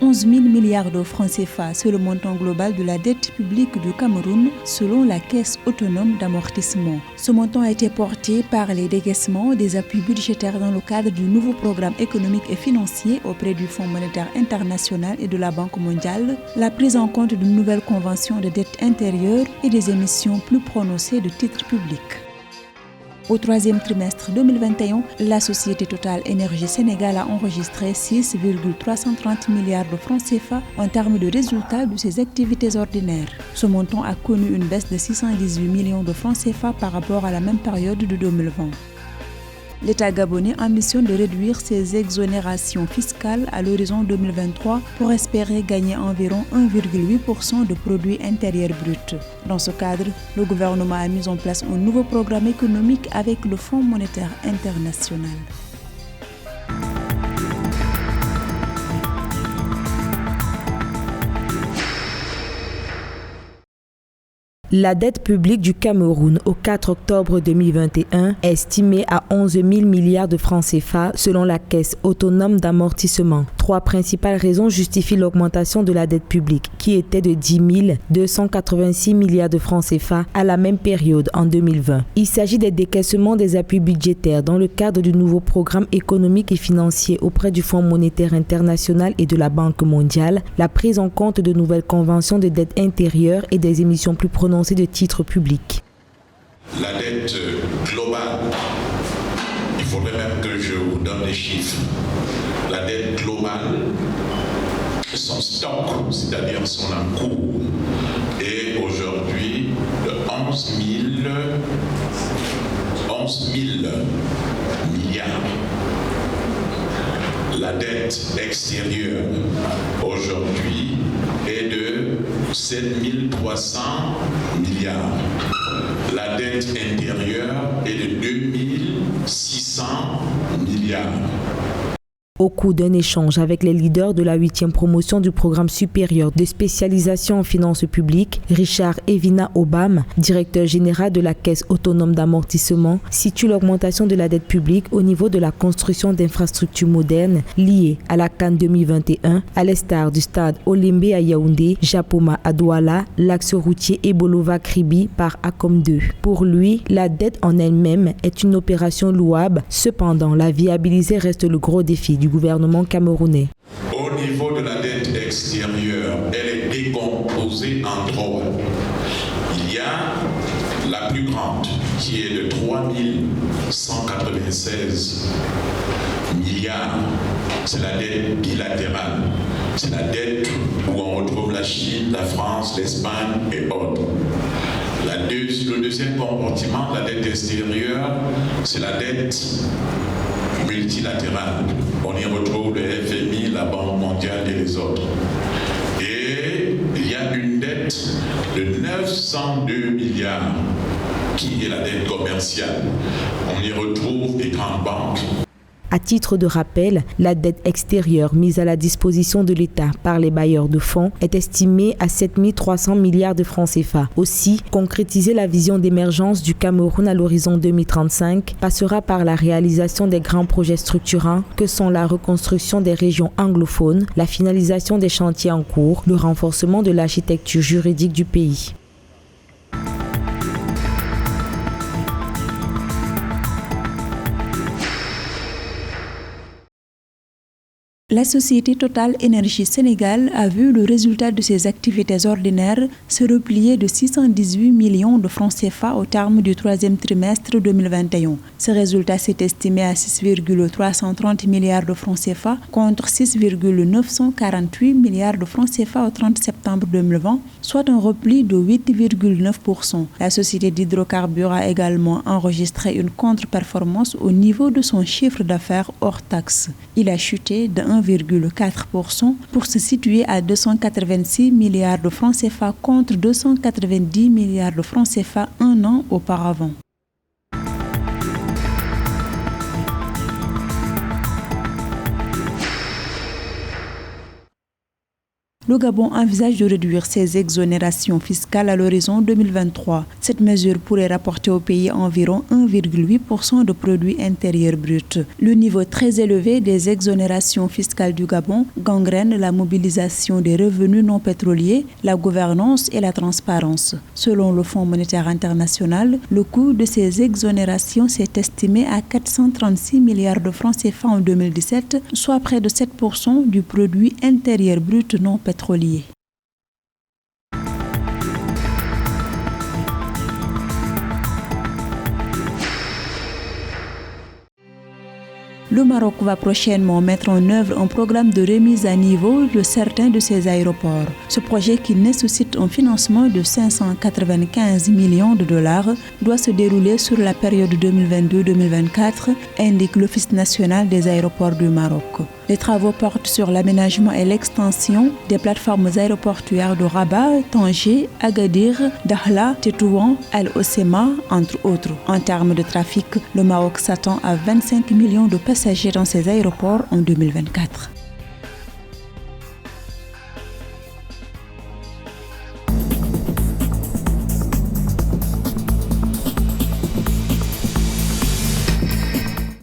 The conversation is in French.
11 000 milliards de francs CFA. C'est le montant global de la dette publique du Cameroun selon la Caisse autonome d'amortissement. Ce montant a été porté par les décaissements des appuis budgétaires dans le cadre du nouveau programme économique et financier auprès du Fonds monétaire international et de la Banque mondiale, la prise en compte d'une nouvelle convention de dette intérieure et des émissions plus prononcées de titres publics. Au troisième trimestre 2021, la société Total Énergie Sénégal a enregistré 6,330 milliards de francs CFA en termes de résultats de ses activités ordinaires. Ce montant a connu une baisse de 618 millions de francs CFA par rapport à la même période de 2020. L'État gabonais ambitionne de réduire ses exonérations fiscales à l'horizon 2023 pour espérer gagner environ 1,8% de produit intérieur brut. Dans ce cadre, le gouvernement a mis en place un nouveau programme économique avec le Fonds monétaire international. La dette publique du Cameroun au 4 octobre 2021 est estimée à 11 000 milliards de francs CFA selon la Caisse autonome d'amortissement. Trois principales raisons justifient l'augmentation de la dette publique qui était de 10 286 milliards de francs CFA à la même période en 2020. Il s'agit des décaissements des appuis budgétaires dans le cadre du nouveau programme économique et financier auprès du Fonds monétaire international et de la Banque mondiale, la prise en compte de nouvelles conventions de dette intérieure et des émissions plus prononcées de titres publics. La dette globale, il faudrait même que je vous donne les chiffres. La dette globale, son stock, c'est-à-dire son encours, est aujourd'hui de 11 000 milliards. La dette extérieure aujourd'hui est de 7 300 milliards. La dette intérieure est de 2 600 milliards. Au cours d'un échange avec les leaders de la 8e promotion du programme supérieur de spécialisation en finances publiques, Richard Evina Obam, directeur général de la Caisse autonome d'amortissement, situe l'augmentation de la dette publique au niveau de la construction d'infrastructures modernes liées à la CAN 2021, à l'instar du stade Olembe à Yaoundé, Japoma à Douala, l'axe routier Ebolova-Kribi par ACOM 2. Pour lui, la dette en elle-même est une opération louable, cependant la viabiliser reste le gros défi du gouvernement camerounais. Au niveau de la dette extérieure, elle est décomposée en trois. Il y a la plus grande qui est de 3 196 milliards. C'est la dette bilatérale. C'est la dette où on retrouve la Chine, la France, l'Espagne et autres. Le deuxième compartiment de la dette extérieure, c'est la dette multilatérale. On y retrouve le FMI, la Banque mondiale et les autres. Et il y a une dette de 902 milliards qui est la dette commerciale. On y retrouve les grandes banques. À titre de rappel, la dette extérieure mise à la disposition de l'État par les bailleurs de fonds est estimée à 7 300 milliards de francs CFA. Aussi, concrétiser la vision d'émergence du Cameroun à l'horizon 2035 passera par la réalisation des grands projets structurants que sont la reconstruction des régions anglophones, la finalisation des chantiers en cours, le renforcement de l'architecture juridique du pays. La société Total Énergie Sénégal a vu le résultat de ses activités ordinaires se replier de 618 millions de francs CFA au terme du troisième trimestre 2021. Ce résultat s'est estimé à 6,330 milliards de francs CFA contre 6,948 milliards de francs CFA au 30 septembre 2020, soit un repli de 8,9%. La société d'hydrocarbures a également enregistré une contre-performance au niveau de son chiffre d'affaires hors taxe. Il a chuté de 1,4% pour se situer à 286 milliards de francs CFA contre 290 milliards de francs CFA un an auparavant. Le Gabon envisage de réduire ses exonérations fiscales à l'horizon 2023. Cette mesure pourrait rapporter au pays environ 1,8% de produit intérieur brut. Le niveau très élevé des exonérations fiscales du Gabon gangrène la mobilisation des revenus non pétroliers, la gouvernance et la transparence. Selon le Fonds monétaire international, le coût de ces exonérations s'est estimé à 436 milliards de francs CFA en 2017, soit près de 7% du produit intérieur brut non pétrolier. Le Maroc va prochainement mettre en œuvre un programme de remise à niveau de certains de ses aéroports. Ce projet, qui nécessite un financement de 595 millions de dollars, doit se dérouler sur la période 2022-2024, indique l'Office national des aéroports du Maroc. Les travaux portent sur l'aménagement et l'extension des plateformes aéroportuaires de Rabat, Tanger, Agadir, Dakhla, Tétouan, Al-Hoceima, entre autres. En termes de trafic, le Maroc s'attend à 25 millions de passagers dans ces aéroports en 2024.